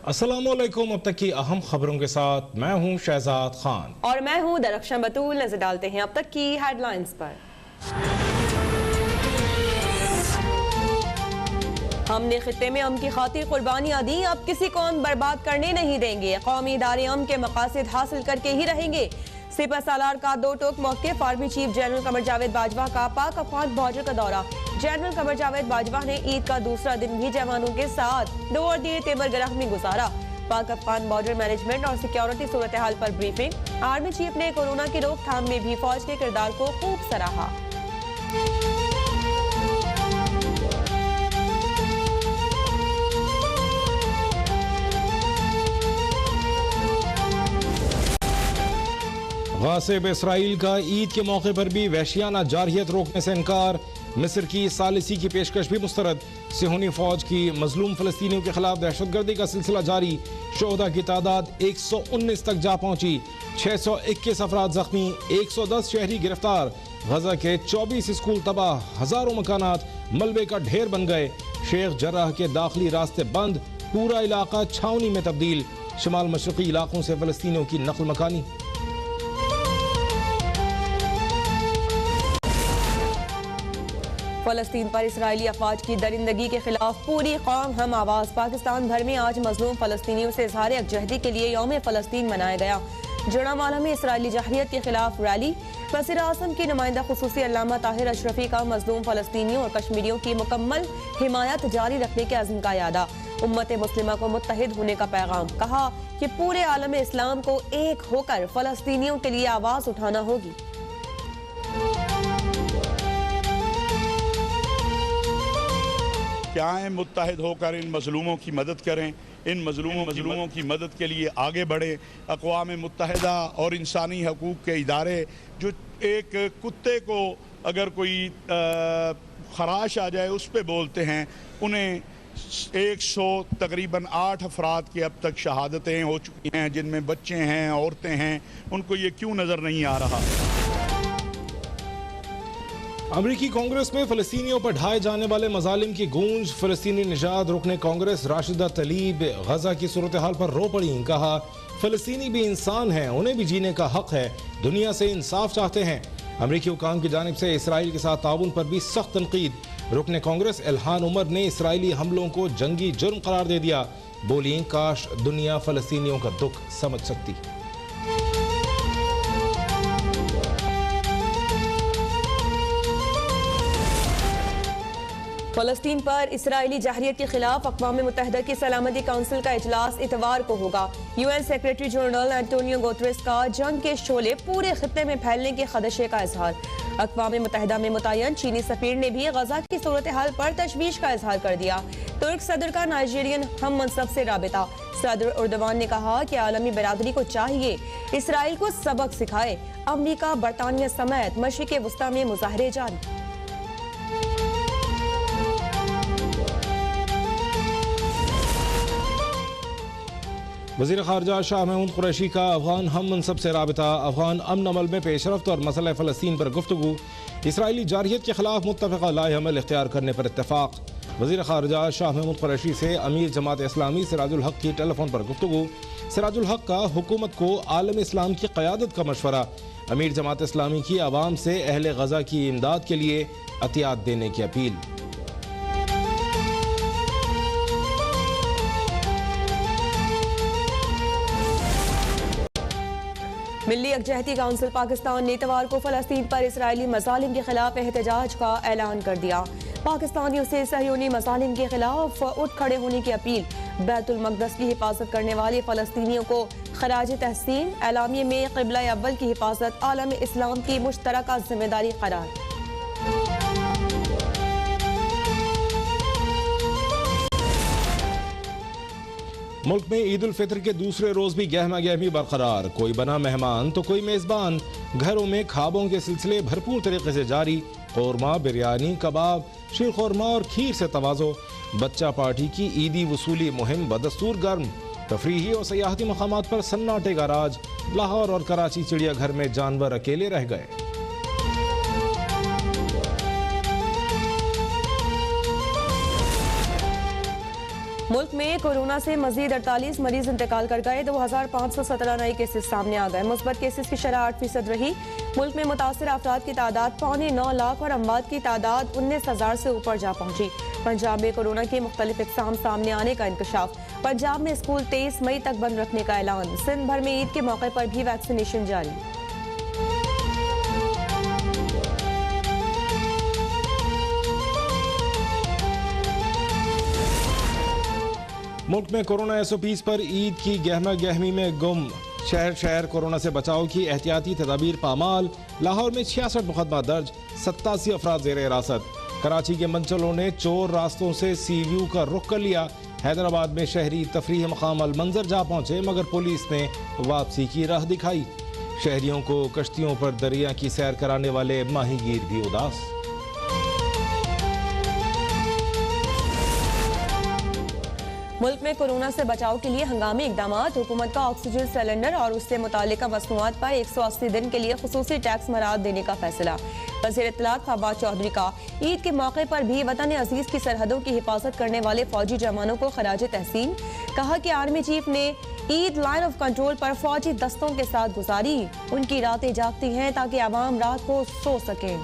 अस्सलामुअलैकुम। अब तक की अहम खबरों के साथ मैं हूं शहजाद खान और मैं हूं दरख्शां बतूल। नजर डालते हैं अब तक की हेडलाइंस पर। हमने खित्ते में अमन की खातिर कुर्बानियां दी, अब किसी को अमन बर्बाद करने नहीं देंगे। कौमी इदारे अमन के मकासद हासिल करके ही रहेंगे। सिपह सालार का दो टोक मौके। Army chief general Qamar Javed Bajwa का पाक अफगान बॉर्डर का दौरा। जनरल कमर जावेद बाजवा ने ईद का दूसरा दिन भी जवानों के साथ दो और दिए तेबर गरह में गुजारा। पाक अफगान बॉर्डर मैनेजमेंट और सिक्योरिटी सूरत हाल पर ब्रीफिंग। आर्मी चीफ ने कोरोना की रोकथाम में भी फौज के किरदार को खूब सराहा। गासिब इसराइल का ईद के मौके पर भी वहशियाना जारहियत रोकने से इनकार। मिस्र की सालिसी की पेशकश भी मुस्तरद। सिहोनी फौज की मजलूम फलस्तीनियों के खिलाफ दहशतगर्दी का सिलसिला जारी। शोहदा की तादाद 119 तक जा पहुंची। 621 अफराद जख्मी, 110 शहरी गिरफ्तार। गजा के 24 स्कूल तबाह, हजारों मकानात मलबे का ढेर बन गए। शेख जर्राह के दाखिली रास्ते बंद, पूरा इलाका छावनी में तब्दील। शमाल मशरकी इलाकों से फलस्तीनियों की नकल मकानी। फलस्तीन पर इसराइली अफवाज की दरिंदगी के खिलाफ पूरी कौम हम आवाज। पाकिस्तान भर में आज मजलूम फलस्तीनियों से इजहार यकजहती के लिए यौम फलस्तीन मनाया गया। जड़ामाला में इसराइली जाहिरियत के खिलाफ रैली। वज़ीर आज़म की नुमाइंदा खुसूसी अल्लामा ताहिर अशरफी का मजलूम फलस्तीनियों और कश्मीरियों की मुकम्मल हिमायत जारी रखने के अज़्म का यादा। उम्मत मुस्लिमा को मुत्तहिद होने का पैगाम। कहा कि पूरे आलम इस्लाम को एक होकर फलस्तीनियों के लिए आवाज उठाना होगी। क्या है मुत्तहिद होकर इन मजलूमों की मदद करें, इन मजलूमों की मदद के लिए आगे बढ़े। अक़वाम मुत्तहिदा और इंसानी हकूक़ के इदारे जो एक कुत्ते को अगर कोई खराश आ जाए उस पर बोलते हैं, उन्हें 100 तकरीबन 8 अफराद की अब तक शहादतें हो चुकी हैं, जिनमें बच्चे हैं, औरतें हैं। उनको ये क्यों नज़र नहीं आ रहा? अमरीकी कांग्रेस में फलस्तीनियों पर ढाए जाने वाले मजालिम की गूंज। फलस्तीनी निजात रुकने कांग्रेस राशिदा तलीब गजा की सूरत हाल पर रो पड़ी। कहा फलस्तीनी भी इंसान हैं, उन्हें भी जीने का हक है, दुनिया से इंसाफ चाहते हैं। अमरीकी हुकाम की जानिब से इसराइल के साथ ताउन पर भी सख्त तनकीद। रुकने कांग्रेस इल्हान उमर ने इसराइली हमलों को जंगी जुर्म करार दे दिया। बोली काश दुनिया फलस्तीनियों का दुख समझ सकती। फलस्तीन पर इसराइली जाहिरियत के खिलाफ अक़वाम मुत्तहिदा की सलामती काउंसिल का इजलास इतवार को होगा। UN secretary general Antonio Guterres का जंग के शोले पूरे खित्ते में फैलने के खदशे का इजहार। अक़वाम मुत्तहिदा में मुतय्यन चीनी सफीर ने भी गजा की सूरत हाल पर तशवीश का इजहार कर दिया। तुर्क सदर का नाइजीरियन हम मनसब से राबिता। सदर उर्दवान ने कहा कि आलमी बरादरी को चाहिए इसराइल को सबक सिखाए। अमरीका, बरतानिया समेत मशरिक़ वस्ता में मुजाहरे जारी। वज़ीर ख़ारजा शाह महमूद कुरैशी का अफ़गान हम मनसब से राबिता। अफ़गान अमन अमल में पेशरफ्त और मसला फ़लस्तीन पर गुफ्तगू। इसराइली जारहियत के खिलाफ मुत्तफ़िक़ा लाए अमल इख्तियार करने पर इत्तेफ़ाक़। वज़ीर ख़ारजा शाह महमूद कुरैशी से अमीर जमात इस्लामी सिराजुल हक़ की टेलीफोन पर गुफ्तगू। सिराजुल हक़ का हुकूमत को आलम इस्लाम की क़यादत का मशवरा। अमीर जमात इस्लामी की आवाम से अहले गज़ा की इमदाद के लिए अतियात देने की अपील। मिल्ली यकजहती काउंसिल पाकिस्तान ने इतवार को फलस्तीन पर इसराइली मजालिम के खिलाफ एहतजाज का ऐलान कर दिया। पाकिस्तानियों से सहयोनी मजालिम के खिलाफ उठ खड़े होने की अपील। बैतुल मक़दस की हिफाजत करने वाले फलस्तीनियों को खराज तहसीन। एलामिये में क़िबला अव्वल की हिफाजत आलम इस्लाम की मुश्तरका जिम्मेदारी करार। मुल्क में ईद उल फितर के दूसरे रोज भी गहमा गहमी बरकरार। कोई बना मेहमान तो कोई मेजबान। घरों में खाबों के सिलसिले भरपूर तरीके से जारी। कौरमा, बिरयानी, कबाब, शीर खुरमा और खीर से तवाज़ो। बच्चा पार्टी की ईदी वसूली मुहिम बदस्तूर गर्म। तफरीही और सयाहती मकामात पर सन्नाटे का राज। लाहौर और कराची चिड़ियाघर में जानवर अकेले रह गए। मुल्क में कोरोना से मजीद 48 मरीज इंतकाल कर गए। 2517 नए केसेस सामने आ गए। मुस्बत केसेस की शरह 8% रही। मुल्क में मुतासर अफराद की तादाद 9.25 लाख और अमवात की तादाद 19,000 से ऊपर जा पहुंची। पंजाब में कोरोना के मुख्तलिफ इक़साम सामने आने का इंकशाफ। पंजाब में स्कूल 23 मई तक बंद रखने का ऐलान। सिंध भर में ईद के मौके पर भी वैक्सीनेशन जारी। मुल्क में कोरोना SOPs पर ईद की गहमा गहमी में गुम। शहर शहर कोरोना से बचाव की एहतियाती तदाबीर पामाल। लाहौर में 66 मुकदमा दर्ज, 87 अफराद ज़ेर हिरासत। कराची के मंचलों ने चोर रास्तों से सी व्यू का रुख कर लिया। हैदराबाद में शहरी तफरीह मकाम अलमंजर जा पहुंचे मगर पुलिस ने वापसी की राह दिखाई। शहरियों को कश्तियों पर दरिया की सैर कराने वाले माहीगीर भी उदास। मुल्क में कोरोना से बचाव के लिए हंगामी इकदामात। हुकूमत का ऑक्सीजन सिलेंडर और उससे मुतालिका मसनूआत पर 180 दिन के लिए खुसूसी टैक्स मराद देने का फैसला। वज़ीर इत्तलात फवाद चौधरी का ईद के मौके पर भी वतन अजीज की सरहदों की हिफाजत करने वाले फौजी जवानों को खराज तहसीन। कहा कि आर्मी चीफ ने ईद लाइन ऑफ कंट्रोल पर फौजी दस्तों के साथ गुजारी। उनकी रातें जागती हैं ताकि आवाम रात को सो सकें।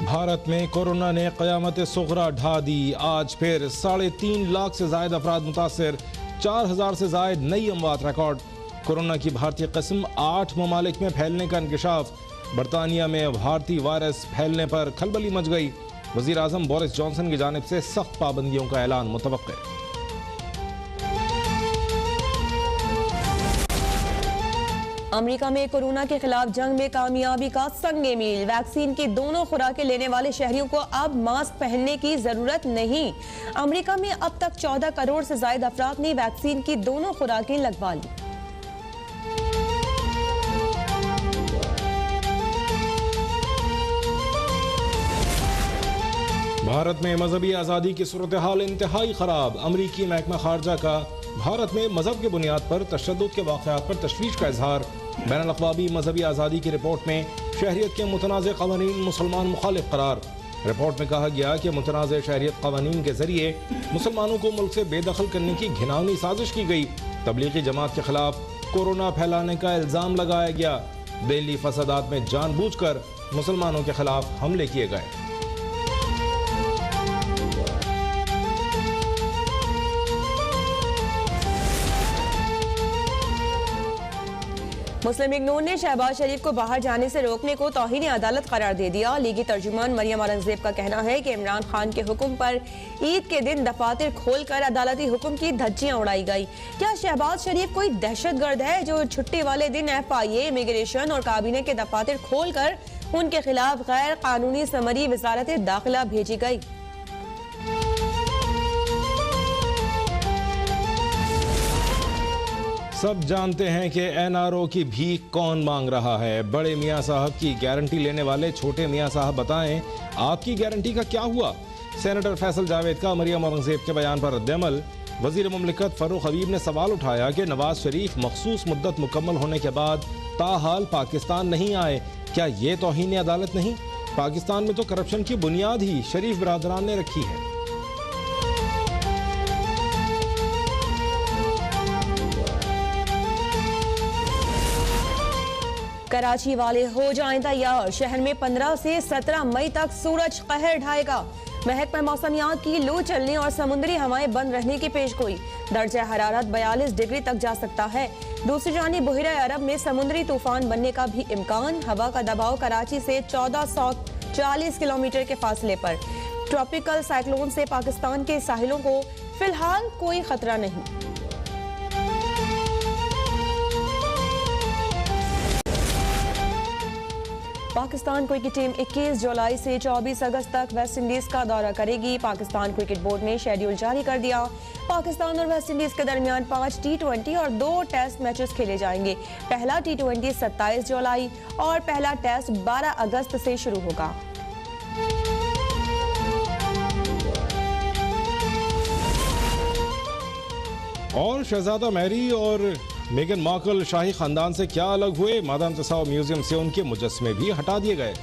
भारत में कोरोना ने क़यामत सुग़रा ढा दी। आज फिर 3.5 लाख से ज़ायद अफराद मुतासर, 4,000 से ज़ायद नई अमवात रिकॉर्ड। कोरोना की भारतीय किस्म 8 ममालिक में फैलने का इंकशाफ। बरतानिया में भारतीय वायरस फैलने पर खलबली मच गई। वज़ीर आज़म बोरिस जॉनसन की जानिब से सख्त पाबंदियों का ऐलान मुतवक्के। अमेरिका में कोरोना के खिलाफ जंग में कामयाबी का संगे मील। वैक्सीन की दोनों खुराकें लेने वाले शहरियों को अब मास्क पहनने की जरूरत नहीं। अमेरिका में अब तक 14 करोड़ से ज्यादा अफराद ने वैक्सीन की दोनों खुराकें लगवा ली। भारत में मजहबी आज़ादी की सूरत हाल इंतहाई खराब। अमरीकी महकमा खारजा का भारत में मजहब की बुनियाद पर तशद्दुद के वाक़यात पर तशवीश का इजहार। बैनुल अक़वामी मजहबी आज़ादी की रिपोर्ट में शहरियत के मुतनाज़ क़वानीन मुसलमान मुखालिफ करार। रिपोर्ट में कहा गया कि मुतनाज़ शहरियत क़वानीन के जरिए मुसलमानों को मुल्क से बेदखल करने की घिनौनी साजिश की गई। तबलीगी जमात के खिलाफ कोरोना फैलाने का इल्ज़ाम लगाया गया। दिल्ली फसादात में जानबूझकर मुसलमानों के खिलाफ हमले किए गए। मुस्लिम लीग नून ने शहबाज शरीफ को बाहर जाने से रोकने को तौहीन अदालत करार दे दिया। लीगी तर्जुमान मरियम औरंगजेब का कहना है कि इमरान खान के हुक्म पर ईद के दिन दफातर खोलकर अदालती हुक्म की धज्जियां उड़ाई गई। क्या शहबाज शरीफ कोई दहशतगर्द है जो छुट्टी वाले दिन FIA, इमिग्रेशन और काबीने के दफातर खोलकर उनके खिलाफ गैर कानूनी समरी वजारत दाखिला भेजी गई? सब जानते हैं कि NRO की भीख कौन मांग रहा है। बड़े मियाँ साहब की गारंटी लेने वाले छोटे मियाँ साहब बताएं आपकी गारंटी का क्या हुआ। सेनेटर फैसल जावेद का मरियम औरंगजेब के बयान पर रद्द-ए-अमल। वजीर मुमलिकत फरूख हबीब ने सवाल उठाया कि नवाज शरीफ मखसूस मुद्दत मुकम्मल होने के बाद ताहाल पाकिस्तान नहीं आए, क्या ये तौहीन अदालत नहीं? पाकिस्तान में तो करप्शन की बुनियाद ही शरीफ बरादरान ने रखी है। कराची वाले हो जाएं तैयार। शहर में 15 से 17 मई तक सूरज कहर ढाएगा। महकमा मौसमियात की लू चलने और समुद्री हवाएं बंद रहने की पेशगोई। दर्जा हरारत 42 डिग्री तक जा सकता है। दूसरी जानिब बहिरा अरब में समुद्री तूफान बनने का भी इम्कान। हवा का दबाव कराची से 1440 किलोमीटर के फासले पर। ट्रॉपिकल साइक्लोन से पाकिस्तान के साहिलों को फिलहाल कोई खतरा नहीं। पाकिस्तान क्रिकेट टीम 21 जुलाई से 24 अगस्त तक वेस्ट इंडीज का दौरा करेगी। पाकिस्तान क्रिकेट बोर्ड ने शेड्यूल जारी कर दिया। पाकिस्तान और वेस्ट इंडीज के दरमियान 5 T20 और 2 टेस्ट मैचेस खेले जाएंगे। पहला T20 27 जुलाई और पहला टेस्ट 12 अगस्त से शुरू होगा। और शहजादा मैरी और मेगन मार्कल शाही खानदान से क्या अलग हुए? मादाम तुसाद म्यूजियम से उनके मुजस्समे भी हटा दिए गए।